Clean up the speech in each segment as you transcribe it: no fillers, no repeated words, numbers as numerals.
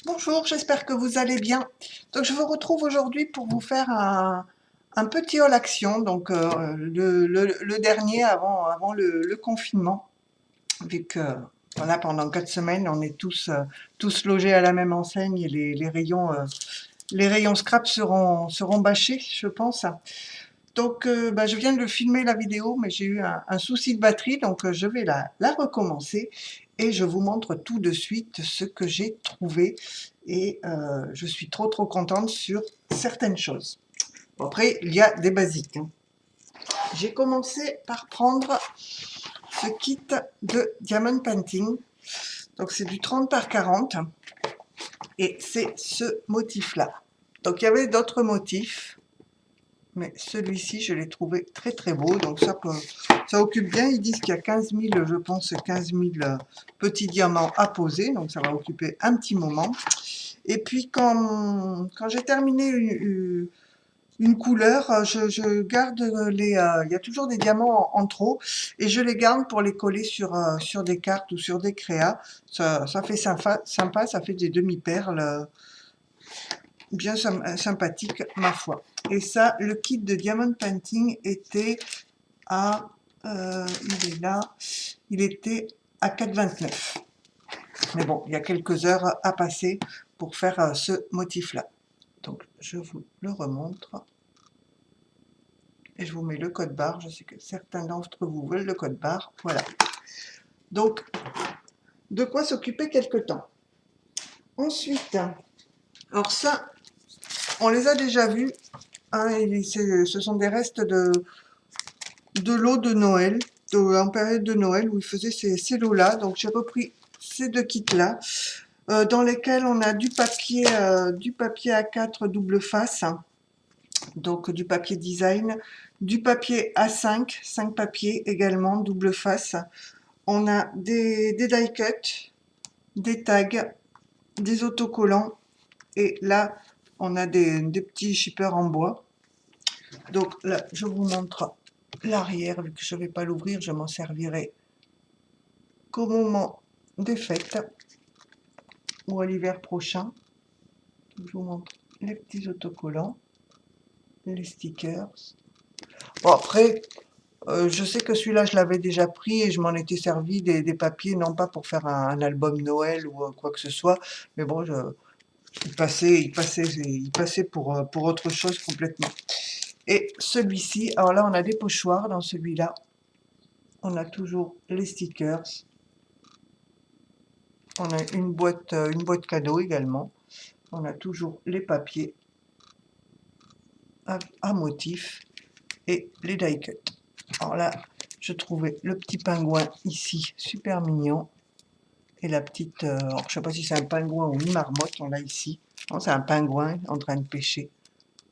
Bonjour, j'espère que vous allez bien. Donc, je vous retrouve aujourd'hui pour vous faire un petit haul action, donc le dernier avant le confinement, vu que voilà, pendant 4 semaines, on est tous logés à la même enseigne et les rayons scrap seront bâchés, je pense. Donc, je viens de filmer la vidéo, mais j'ai eu un souci de batterie, donc je vais la recommencer et je vous montre tout de suite ce que j'ai trouvé. Et je suis trop contente sur certaines choses. Bon, après, il y a des basiques, hein. J'ai commencé par prendre ce kit de Diamond Painting. Donc, c'est du 30 par 40 et c'est ce motif-là. Donc, il y avait d'autres motifs, mais celui-ci, je l'ai trouvé très beau. Donc, ça occupe bien. Ils disent qu'il y a 15 000, je pense, 15 000 petits diamants à poser. Donc, ça va occuper un petit moment. Et puis, quand j'ai terminé une couleur, je garde il y a toujours des diamants en trop, et je les garde pour les coller sur des cartes ou sur des créas. Ça fait sympa, ça fait des demi-perles bien sympathiques, ma foi. Et ça, le kit de Diamond Painting était à, il est là, il était à 4,29. Mais bon, il y a quelques heures à passer pour faire ce motif-là. Donc, je vous le remontre. Et je vous mets le code barre. Je sais que certains d'entre vous veulent le code barre. Voilà. Donc, de quoi s'occuper quelque temps. Ensuite, alors ça, on les a déjà vus, hein, ce sont des restes de lots de Noël, en période de Noël, où ils faisaient ces lots-là. Donc, j'ai repris ces deux kits-là, dans lesquels on a du papier A4 double face, hein, donc du papier design, du papier A5, 5 papiers également, double face. On a des die cuts, des tags, des autocollants, et là, on a des petits shippers en bois. Donc là, je vous montre l'arrière, vu que je ne vais pas l'ouvrir, je m'en servirai qu'au moment des fêtes ou à l'hiver prochain. Je vous montre les petits autocollants, les stickers. Bon, après, je sais que celui-là, je l'avais déjà pris et je m'en étais servi des papiers, non pas pour faire un album Noël ou quoi que ce soit, mais bon, il passait pour autre chose complètement. Et celui-ci, alors là, on a des pochoirs dans celui-là. On a toujours les stickers. On a une boîte cadeau également. On a toujours les papiers à motifs et les die cuts. Alors là, je trouvais le petit pingouin ici, super mignon. Et la petite, alors je ne sais pas si c'est un pingouin ou une marmotte, on l'a ici. Non, c'est un pingouin en train de pêcher.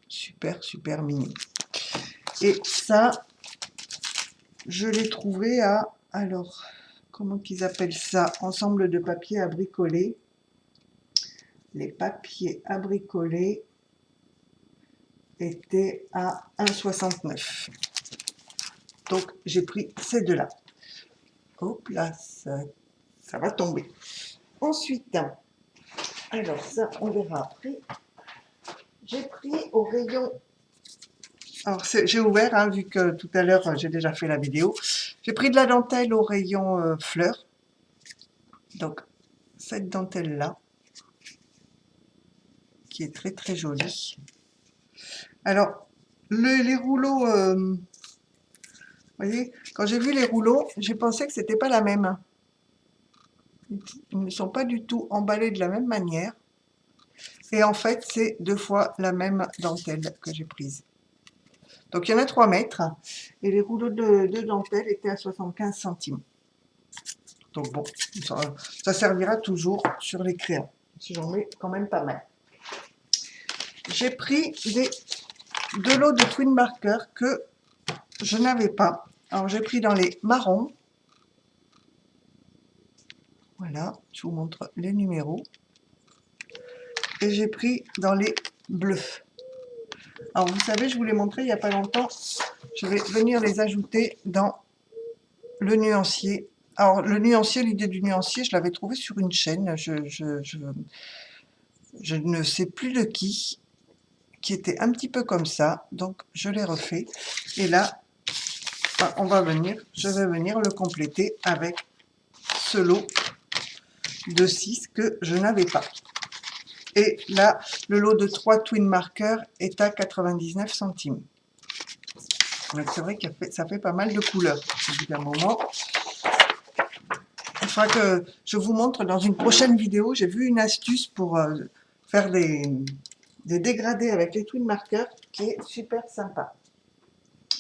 Super mignon. Et ça, je l'ai trouvé à, alors, comment qu'ils appellent ça? Ensemble de papiers à bricoler. Les papiers à bricoler étaient à 1,69. Donc, j'ai pris ces deux-là. Hop là, ça va tomber. Ensuite, alors ça, on verra après. J'ai pris au rayon. Alors, j'ai ouvert, hein, vu que tout à l'heure, j'ai déjà fait la vidéo. J'ai pris de la dentelle au rayon fleurs. Donc, cette dentelle-là, qui est très jolie. Alors, les rouleaux, vous voyez, quand j'ai vu les rouleaux, j'ai pensé que c'était pas la même. Ils ne sont pas du tout emballés de la même manière. Et en fait, c'est 2 fois la même dentelle que j'ai prise. Donc, il y en a 3 mètres. Et les rouleaux de dentelle étaient à 75 centimes. Donc bon, ça servira toujours sur les créas. Si j'en mets quand même pas mal. J'ai pris de l'eau de twin marker que je n'avais pas. Alors, j'ai pris dans les marrons. Voilà, je vous montre les numéros. Et j'ai pris dans les bleus. Alors, vous savez, je vous l'ai montré il n'y a pas longtemps. Je vais venir les ajouter dans le nuancier. Alors, le nuancier, l'idée du nuancier, je l'avais trouvé sur une chaîne. je ne sais plus de qui était un petit peu comme ça, donc je l'ai refait. Et là, je vais venir le compléter avec ce lot de 6 que je n'avais pas. Et là, le lot de 3 twin markers est à 99 centimes. Donc c'est vrai que ça fait pas mal de couleurs. Au bout d'un moment, il faudra que je vous montre dans une prochaine vidéo. J'ai vu une astuce pour faire des dégradés avec les twin markers qui est super sympa.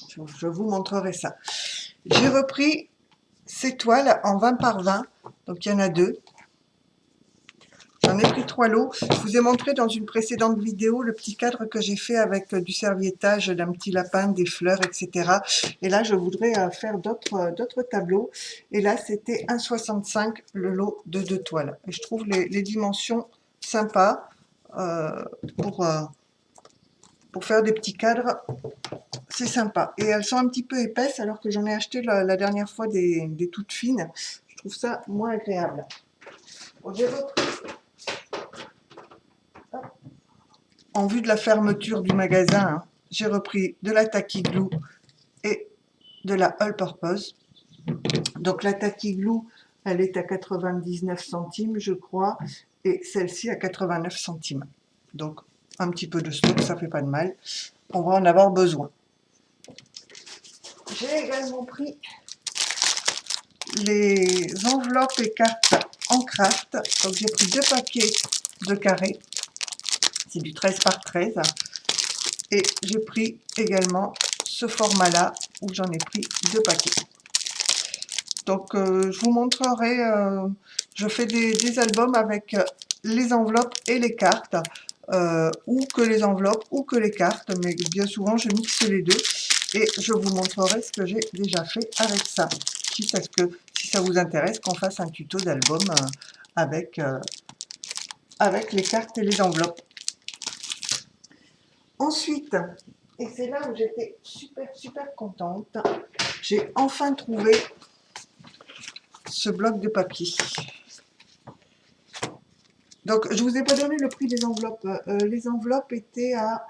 Je vous montrerai ça. J'ai repris ces toiles en 20 par 20, donc il y en a 2. J'en ai pris 3 lots. Je vous ai montré dans une précédente vidéo le petit cadre que j'ai fait avec du serviettage, d'un petit lapin, des fleurs, etc. Et là, je voudrais faire d'autres tableaux. Et là, c'était 1,65 le lot de 2 toiles. Et je trouve les dimensions sympas pour faire des petits cadres. C'est sympa. Et elles sont un petit peu épaisses alors que j'en ai acheté la dernière fois des toutes fines. Je trouve ça moins agréable. Bon, en vue de la fermeture du magasin, hein, j'ai repris de la Tacky Glue et de la All Purpose. Donc la Tacky Glue, elle est à 99 centimes, je crois, et celle-ci à 89 centimes. Donc un petit peu de stock, ça fait pas de mal. On va en avoir besoin. J'ai également pris les enveloppes et cartes en craft. Donc j'ai pris 2 paquets de carrés. C'est du 13 par 13. Et j'ai pris également ce format-là où j'en ai pris 2 paquets. Donc je vous montrerai, je fais des albums avec les enveloppes et les cartes, ou que les enveloppes ou que les cartes, mais bien souvent je mixe les deux et je vous montrerai ce que j'ai déjà fait avec ça. Quitte à ce que, si ça vous intéresse, qu'on fasse un tuto d'album avec les cartes et les enveloppes. Ensuite, et c'est là où j'étais super contente, j'ai enfin trouvé ce bloc de papier. Donc, je vous ai pas donné le prix des enveloppes. Les enveloppes étaient à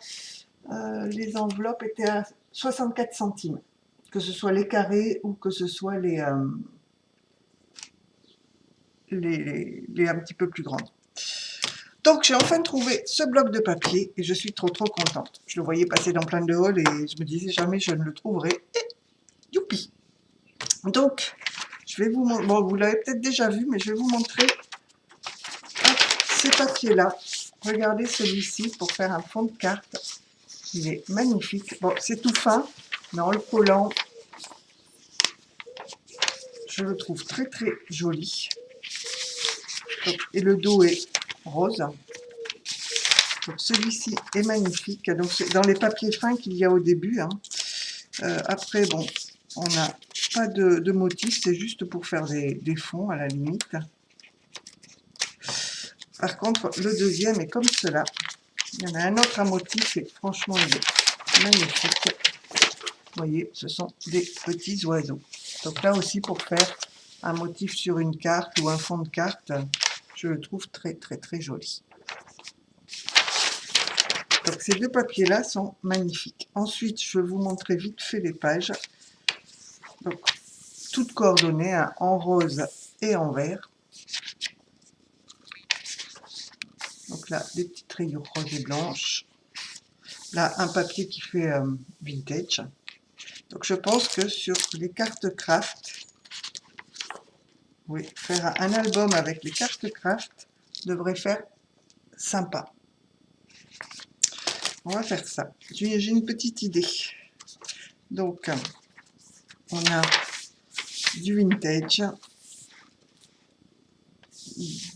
64 centimes, que ce soit les carrés ou que ce soit les un petit peu plus grandes. Donc, j'ai enfin trouvé ce bloc de papier et je suis trop contente. Je le voyais passer dans plein de halls et je me disais jamais je ne le trouverai. Et youpi! Donc, je vais vous montrer. Bon, vous l'avez peut-être déjà vu, mais je vais vous montrer ces papiers-là. Regardez celui-ci pour faire un fond de carte. Il est magnifique. Bon, c'est tout fin, mais en le collant, je le trouve très joli. Donc, et le dos est rose. Donc celui-ci est magnifique. Donc c'est dans les papiers fins qu'il y a au début. Hein. Après, bon, on n'a pas de motif, c'est juste pour faire des fonds à la limite. Par contre, le deuxième est comme cela. Il y en a un autre à motif et franchement, il est magnifique. Vous voyez, ce sont des petits oiseaux. Donc là aussi, pour faire un motif sur une carte ou un fond de carte, je le trouve très joli. Donc ces deux papiers-là sont magnifiques. Ensuite, je vais vous montrer vite fait les pages. Donc, toutes coordonnées, hein, en rose et en vert. Donc là, des petites rayures roses et blanches. Là, un papier qui fait vintage. Donc je pense que sur les cartes craft, oui, faire un album avec les cartes craft devrait faire sympa. On va faire ça. J'ai une petite idée. Donc, on a du vintage,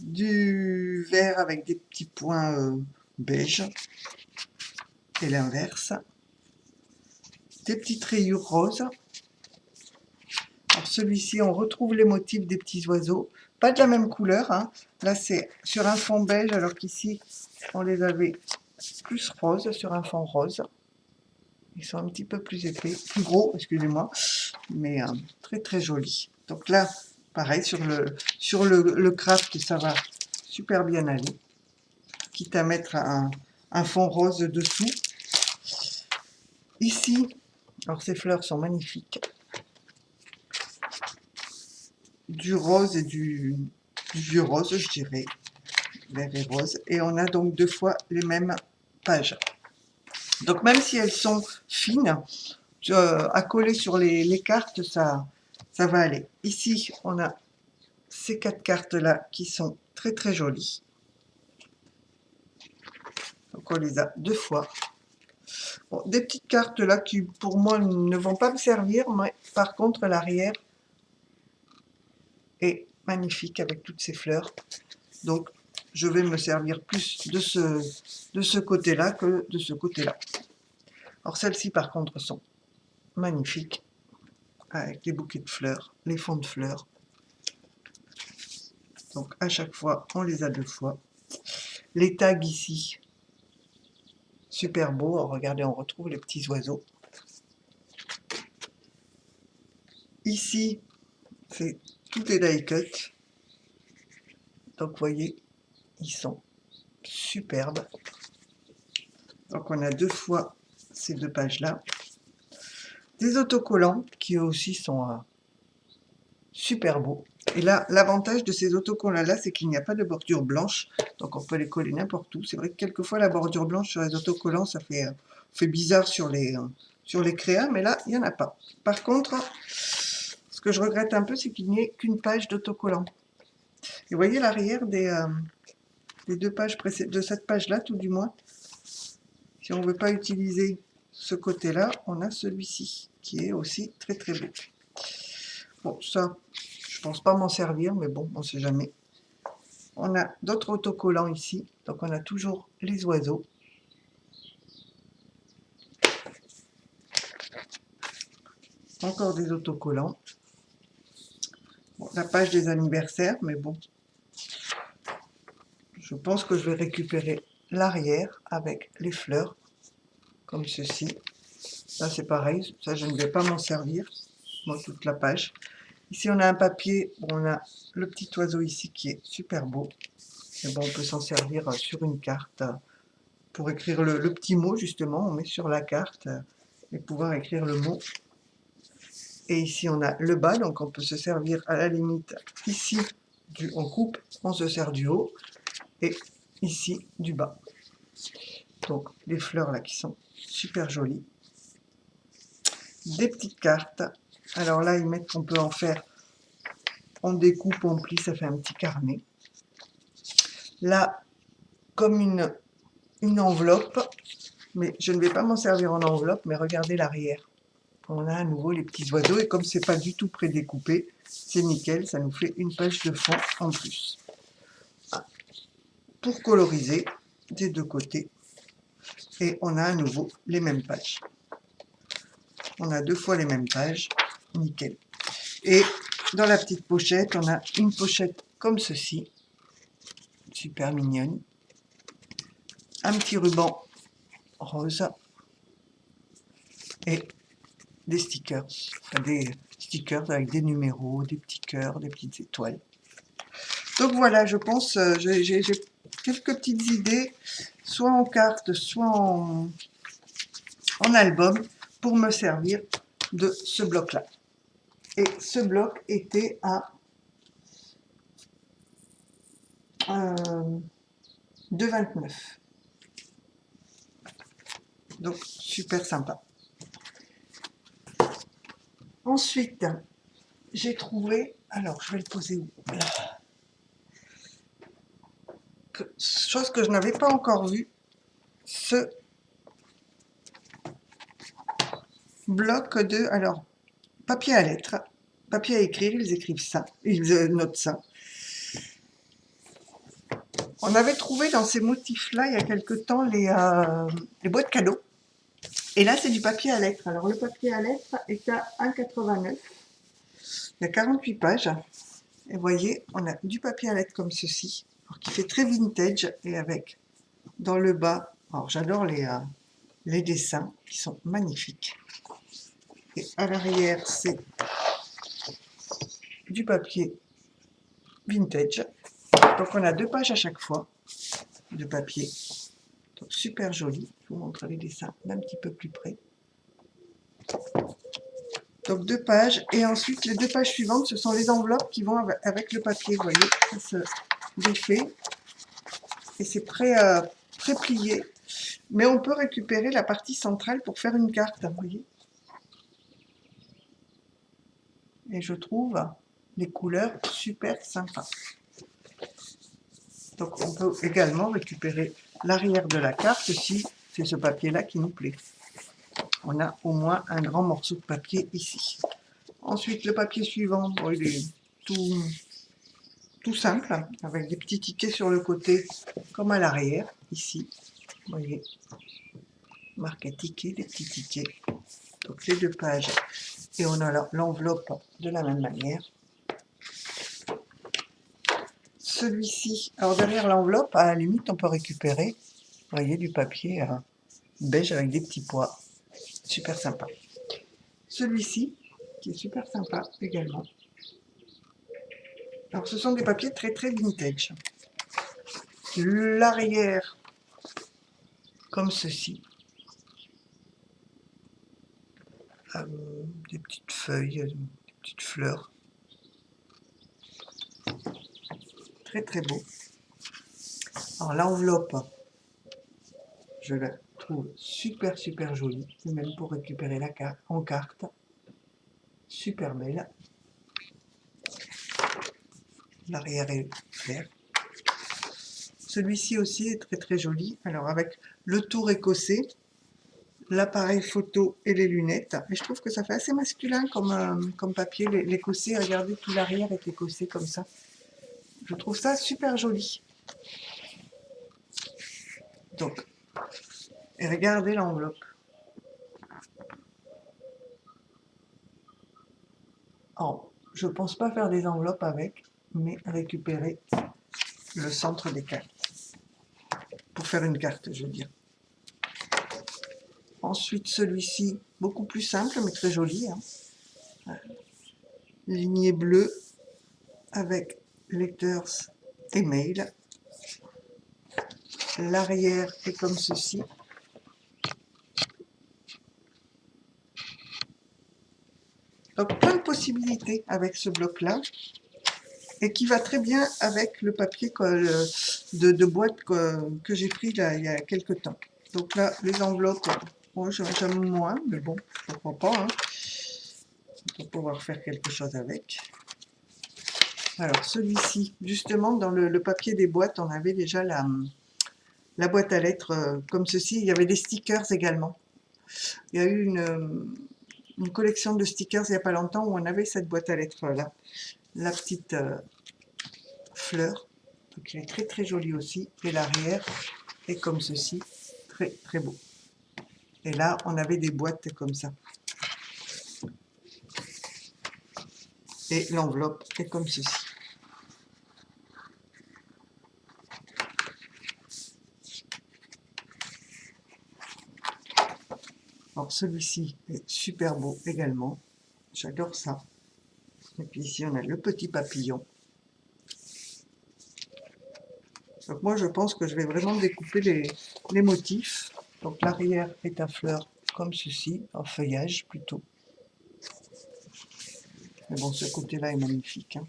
du vert avec des petits points beige, et l'inverse, des petites rayures roses. Alors celui-ci, on retrouve les motifs des petits oiseaux, pas de la même couleur, hein. Là c'est sur un fond beige, alors qu'ici on les avait plus rose, sur un fond rose. Ils sont un petit peu plus épais, plus gros, excusez-moi, mais très jolis. Donc là, pareil, sur le craft, ça va super bien aller. quitte à mettre un fond rose dessous. Ici, alors ces fleurs sont magnifiques. Du rose et du vieux rose, je dirais. Vert et rose. Et on a donc 2 fois les mêmes pages. Donc même si elles sont fines, à coller sur les cartes, ça va aller. Ici, on a ces 4 cartes-là qui sont très très jolies. Donc on les a 2 fois. Bon, des petites cartes là qui pour moi ne vont pas me servir, mais par contre l'arrière est magnifique avec toutes ces fleurs. Donc je vais me servir plus de ce côté-là que de ce côté-là. Alors celles-ci par contre sont magnifiques avec les bouquets de fleurs, les fonds de fleurs. Donc à chaque fois on les a 2 fois. Les tags ici, super beau. Regardez, on retrouve les petits oiseaux. Ici, c'est tout est die cut. Donc vous voyez, ils sont superbes. Donc on a 2 fois ces 2 pages-là. Des autocollants qui eux aussi sont super beaux. Et là, l'avantage de ces autocollants-là, c'est qu'il n'y a pas de bordure blanche. Donc on peut les coller n'importe où. C'est vrai que quelquefois la bordure blanche sur les autocollants, ça fait bizarre sur les créas, mais là, il n'y en a pas. Par contre, ce que je regrette un peu, c'est qu'il n'y ait qu'une page d'autocollant. Et vous voyez l'arrière des 2 pages précédentes, de cette page-là, tout du moins. Si on ne veut pas utiliser ce côté-là, on a celui-ci, qui est aussi très très beau. Bon, ça, je pense pas m'en servir, mais bon, on ne sait jamais. On a d'autres autocollants ici, donc on a toujours les oiseaux. Encore des autocollants. Bon, la page des anniversaires, mais bon. Je pense que je vais récupérer l'arrière avec les fleurs, comme ceci. Là, c'est pareil, ça, je ne vais pas m'en servir, moi, toute la page. Ici, on a un papier, on a le petit oiseau ici qui est super beau. Et bon, on peut s'en servir sur une carte pour écrire le petit mot, justement. On met sur la carte et pouvoir écrire le mot. Et ici, on a le bas, donc on peut se servir à la limite ici, on coupe, on se sert du haut, et ici, du bas. Donc, les fleurs là qui sont super jolies. Des petites cartes. Alors là, ils mettent qu'on peut en faire, on découpe, on plie, ça fait un petit carnet. Là, comme une enveloppe, mais je ne vais pas m'en servir en enveloppe, mais regardez l'arrière. On a à nouveau les petits oiseaux, et comme c'est pas du tout prédécoupé, c'est nickel, ça nous fait une page de fond en plus. Pour coloriser des 2 côtés, et on a à nouveau les mêmes pages. On a 2 fois les mêmes pages, nickel. Et dans la petite pochette, on a une pochette comme ceci, super mignonne. Un petit ruban rose et des stickers. Enfin, des stickers avec des numéros, des petits cœurs, des petites étoiles. Donc voilà, je pense, j'ai quelques petites idées, soit en carte, soit en album, pour me servir de ce bloc-là. Et ce bloc était à 2,29. Donc super sympa. Ensuite, j'ai trouvé, alors je vais le poser où? Là. Chose que je n'avais pas encore vue, ce bloc de, alors, papier à lettres, papier à écrire, ils écrivent ça, ils notent ça. On avait trouvé dans ces motifs-là, il y a quelque temps, les boîtes cadeaux. Et là, c'est du papier à lettres. Alors, le papier à lettres est à 1,89. Il y a 48 pages. Et vous voyez, on a du papier à lettres comme ceci, alors qui fait très vintage, et avec, dans le bas, alors j'adore les dessins, qui sont magnifiques. Et à l'arrière, c'est du papier vintage. Donc on a 2 pages à chaque fois. de papier. Donc, super joli. Je vous montre les dessins d'un petit peu plus près. Donc 2 pages. Et ensuite, les 2 pages suivantes, ce sont les enveloppes qui vont avec le papier. Vous voyez, ça se défait. Et c'est pré-plié. Mais on peut récupérer la partie centrale pour faire une carte. Vous voyez. Et je trouve les couleurs super sympas. Donc on peut également récupérer l'arrière de la carte si c'est ce papier-là qui nous plaît. On a au moins un grand morceau de papier ici. Ensuite, le papier suivant, bon, il est tout simple, avec des petits tickets sur le côté, comme à l'arrière, ici. Vous voyez, marqué ticket, des petits tickets. Donc les 2 pages. Et on a l'enveloppe de la même manière. Celui-ci, alors derrière l'enveloppe, à la limite, on peut récupérer, vous voyez, du papier beige avec des petits pois. Super sympa. Celui-ci, qui est super sympa également. Alors, ce sont des papiers très très vintage. L'arrière, comme ceci. Des petites feuilles, des petites fleurs. Très très beau. Alors, l'enveloppe, je la trouve super super jolie. Même pour récupérer la carte en carte. Super belle. L'arrière est clair. Celui-ci aussi est très très joli. Alors avec le tour écossais, l'appareil photo et les lunettes. Et je trouve que ça fait assez masculin comme papier. L'écossais, regardez, tout l'arrière est écossais comme ça. Je trouve ça super joli. Donc, et regardez l'enveloppe. Alors, je pense pas faire des enveloppes avec, mais récupérer le centre des cartes. Pour faire une carte, je veux dire. Ensuite, celui-ci, beaucoup plus simple, mais très joli. Hein. Lignée bleue avec lecteurs et mail. L'arrière est comme ceci. Donc plein de possibilités avec ce bloc-là. Et qui va très bien avec le papier de boîte que j'ai pris là, il y a quelques temps. Donc là, les enveloppes, bon, j'aime moins, mais bon, pourquoi pas. Hein. Pour pouvoir faire quelque chose avec. Alors celui-ci, justement, dans le papier des boîtes, on avait déjà la boîte à lettres comme ceci. Il y avait des stickers également. Il y a eu une collection de stickers il n'y a pas longtemps où on avait cette boîte à lettres là. La petite fleur, donc il est très très joli aussi. Et l'arrière est comme ceci, très très beau. Et là, on avait des boîtes comme ça. Et l'enveloppe est comme ceci. Alors celui-ci est super beau également. J'adore ça. Et puis ici, on a le petit papillon. Donc moi, je pense que je vais vraiment découper les motifs. Donc l'arrière est à fleurs comme ceci, en feuillage plutôt. Mais bon, ce côté-là est magnifique. Hein.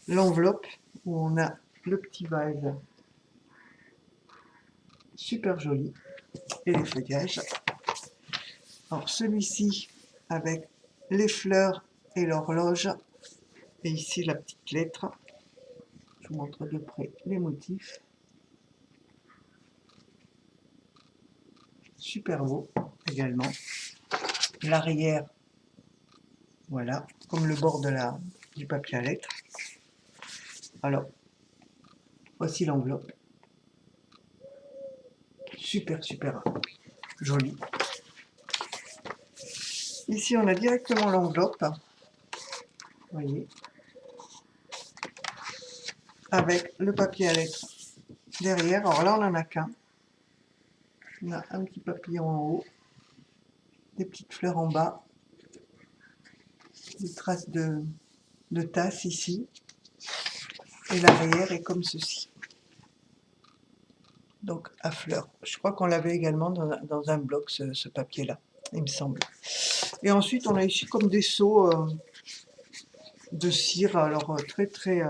L'enveloppe, où on a le petit vase, super joli, et les feuillages. Alors celui-ci, avec les fleurs et l'horloge, et ici la petite lettre. Je vous montre de près les motifs. Super beau également. L'arrière, voilà, comme le bord du papier à lettres. Alors, voici l'enveloppe. Super, super joli. Ici, on a directement l'enveloppe. Vous voyez. Avec le papier à lettres derrière. Alors là, on n'en a qu'un. On a un petit papillon en haut. Des petites fleurs en bas. Des traces de tasse ici. Et l'arrière est comme ceci. donc à fleurs. Je crois qu'on l'avait également dans un bloc, ce papier-là, il me semble. Et ensuite, on a ici comme des seaux de cire, alors très très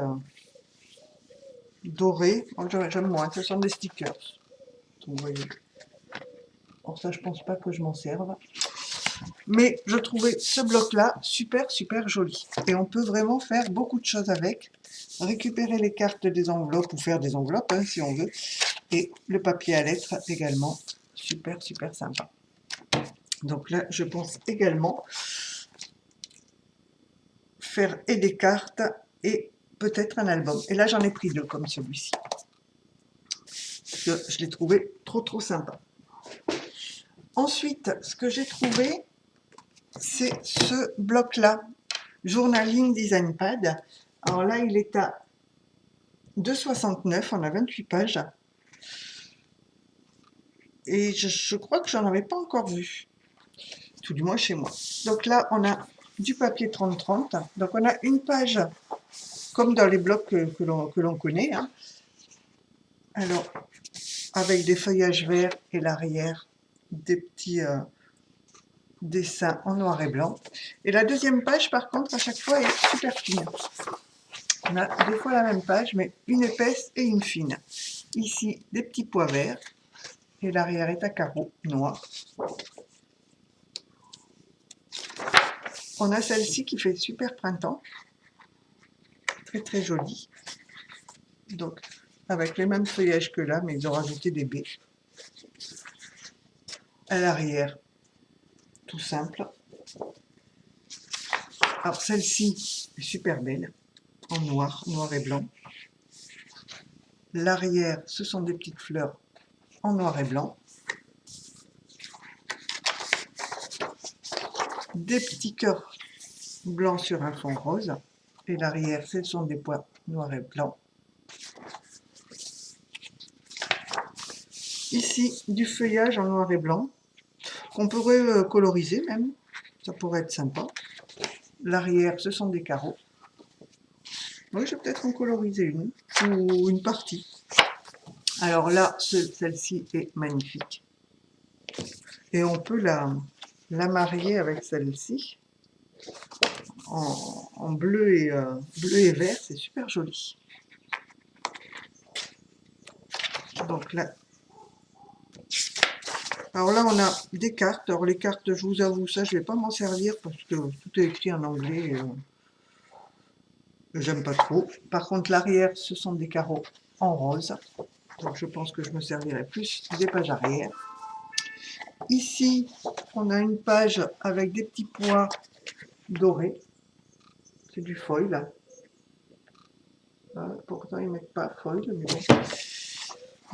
dorés. J'aime moins, ce sont des stickers. Vous voyez. Bon, ça, je pense pas que je m'en serve. Mais je trouvais ce bloc-là super, super joli. Et on peut vraiment faire beaucoup de choses avec. Récupérer les cartes des enveloppes ou faire des enveloppes, hein, si on veut. Et le papier à lettres également. Super, super sympa. Donc là, je pense également faire et des cartes et peut-être un album. Et là, j'en ai pris deux comme celui-ci. Je l'ai trouvé trop, trop sympa. Ensuite, ce que j'ai trouvé, c'est ce bloc-là, Journaling Design Pad. Alors là, il est à 2,69, on a 28 pages. Et je crois que j'en avais pas encore vu, tout du moins chez moi. Donc là, on a du papier 30-30. Donc on a une page, comme dans les blocs que l'on connaît. Hein. Alors, avec des feuillages verts et l'arrière, des petits dessins en noir et blanc. Et la deuxième page, par contre, à chaque fois, est super fine. On a deux fois la même page, mais une épaisse et une fine. Ici, des petits pois verts. Et l'arrière est à carreaux noirs. On a celle-ci qui fait super printemps. Très très jolie. Donc, avec les mêmes feuillages que là, mais ils ont rajouté des baies. À l'arrière, tout simple. Alors celle-ci est super belle, en noir, noir et blanc. L'arrière, ce sont des petites fleurs en noir et blanc. Des petits cœurs blancs sur un fond rose. Et l'arrière, ce sont des pois noirs et blancs. Ici, du feuillage en noir et blanc, qu'on pourrait coloriser même. Ça pourrait être sympa. L'arrière, ce sont des carreaux. Oui, je vais peut-être en coloriser une, ou une partie. Alors là, celle-ci est magnifique. Et on peut la marier avec celle-ci, en bleu et vert, c'est super joli. Donc là, alors là, on a des cartes. Alors les cartes, je vous avoue, ça, je ne vais pas m'en servir parce que tout est écrit en anglais. J'aime pas trop. Par contre, l'arrière, ce sont des carreaux en rose. Donc je pense que je me servirai plus des pages arrière. Ici, on a une page avec des petits pois dorés. C'est du foil. Pourtant, ils ne mettent pas foil, mais bon.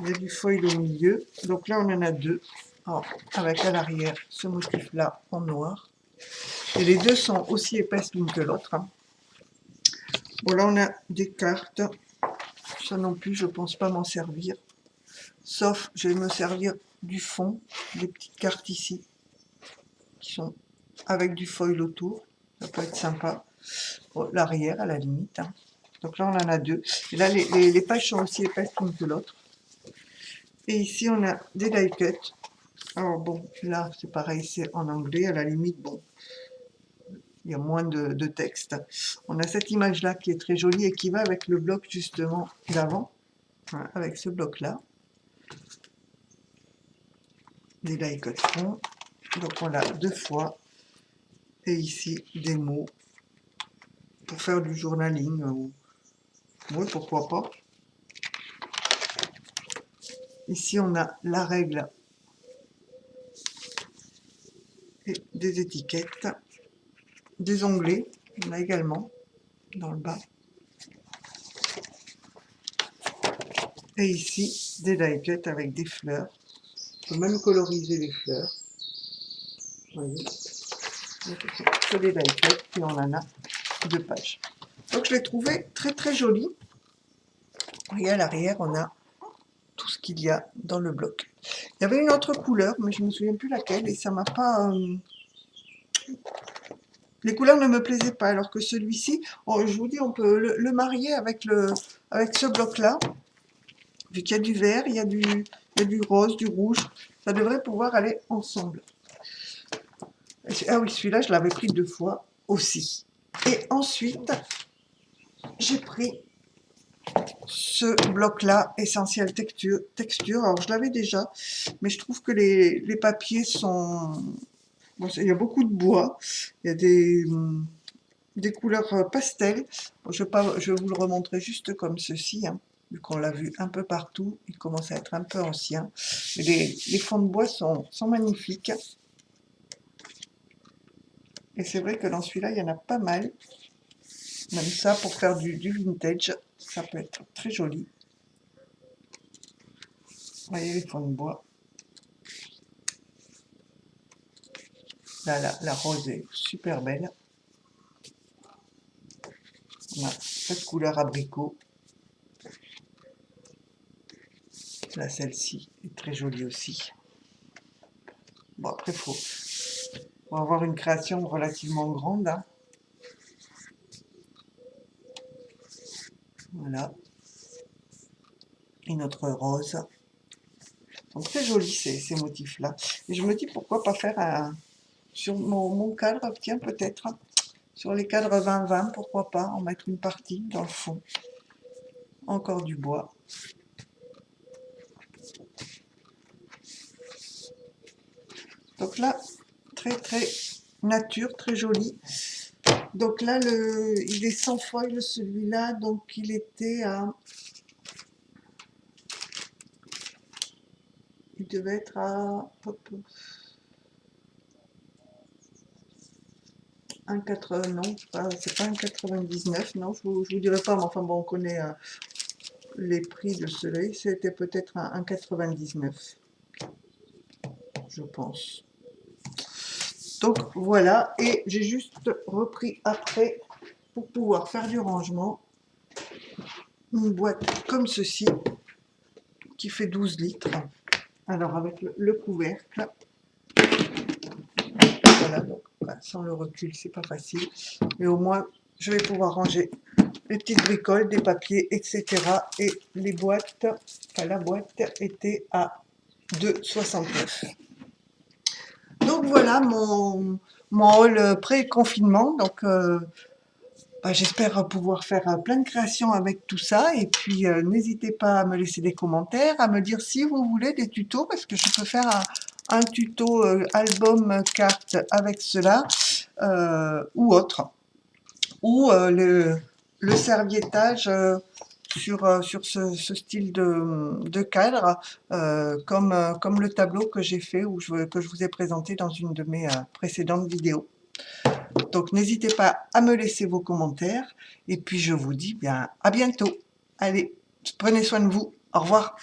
Il y a du foil au milieu. Donc là, on en a deux. Alors, avec à l'arrière ce motif-là en noir. Et les deux sont aussi épaisses l'une que l'autre. Hein. Bon, là, on a des cartes. Ça non plus, je ne pense pas m'en servir. Sauf, je vais me servir du fond, des petites cartes ici, qui sont avec du foil autour. Ça peut être sympa. Bon, l'arrière, à la limite. Hein. Donc là, on en a deux. Et là, les pages sont aussi épaisses l'une que l'autre. Et ici, on a des die cuts. Alors bon, là, c'est pareil, c'est en anglais. À la limite, bon, il y a moins de texte. On a cette image-là qui est très jolie et qui va avec le bloc, justement, d'avant. Voilà, avec ce bloc-là. Des die cuts ronds. Donc, on l'a deux fois. Et ici, des mots pour faire du journaling. Oui, pourquoi pas. Ici, on a la règle et des étiquettes, des onglets, on a également dans le bas. Et ici, des die cuts avec des fleurs. On peut même coloriser les fleurs. Vous voyez. C'est des die cuts, puis on en a deux pages. Donc je l'ai trouvé très très joli. Et à l'arrière, on a tout ce qu'il y a dans le bloc. Il y avait une autre couleur, mais je ne me souviens plus laquelle, et ça m'a pas... Les couleurs ne me plaisaient pas, alors que celui-ci, oh, je vous dis, on peut le marier avec ce bloc-là. Vu qu'il y a du vert, il y a Il y a du rose, du rouge. Ça devrait pouvoir aller ensemble. Ah oui, celui-là, je l'avais pris 2 fois aussi. Et ensuite, j'ai pris ce bloc-là, Essentiel Texture. Alors, je l'avais déjà, mais je trouve que les papiers sont... Bon, il y a beaucoup de bois, il y a des couleurs pastel. Bon, je vais vous le remontrer juste comme ceci, hein, vu qu'on l'a vu un peu partout. Il commence à être un peu ancien. Mais les fonds de bois sont magnifiques. Et c'est vrai que dans celui-là, il y en a pas mal. Même ça, pour faire du vintage, ça peut être très joli. Vous voyez les fonds de bois. Là, la rose est super belle. On a cette couleur abricot. Là, celle-ci est très jolie aussi. Bon, après, faut avoir une création relativement grande, hein. Voilà. Et notre rose. Ils sont très jolis ces motifs-là. Et je me dis pourquoi pas faire sur mon cadre, tiens, peut-être, sur les cadres 20-20, pourquoi pas en mettre une partie dans le fond. Encore du bois. Donc là, très très nature, très joli. Donc là, il est sans foil celui-là, donc il était à... Il devait être à... Hop, 1,80, non, c'est pas 1,99, non, je vous dirai pas, mais enfin bon, on connaît les prix de cela, c'était peut-être un 1,99, je pense. Donc voilà, et j'ai juste repris après, pour pouvoir faire du rangement, une boîte comme ceci, qui fait 12 litres. Alors avec le couvercle, voilà, donc sans le recul, c'est pas facile, mais au moins je vais pouvoir ranger les petites bricoles, des papiers, etc. Et les boîtes, enfin la boîte était à 2,69. Donc voilà mon haul pré-confinement. Donc j'espère pouvoir faire plein de créations avec tout ça. Et puis n'hésitez pas à me laisser des commentaires, à me dire si vous voulez des tutos, parce que je peux faire un tuto album carte avec cela ou autre. Ou le serviettage sur ce style de cadre, comme le tableau que j'ai fait, que je vous ai présenté dans une de mes précédentes vidéos. Donc n'hésitez pas à me laisser vos commentaires, et puis je vous dis bien à bientôt. Allez, prenez soin de vous, au revoir.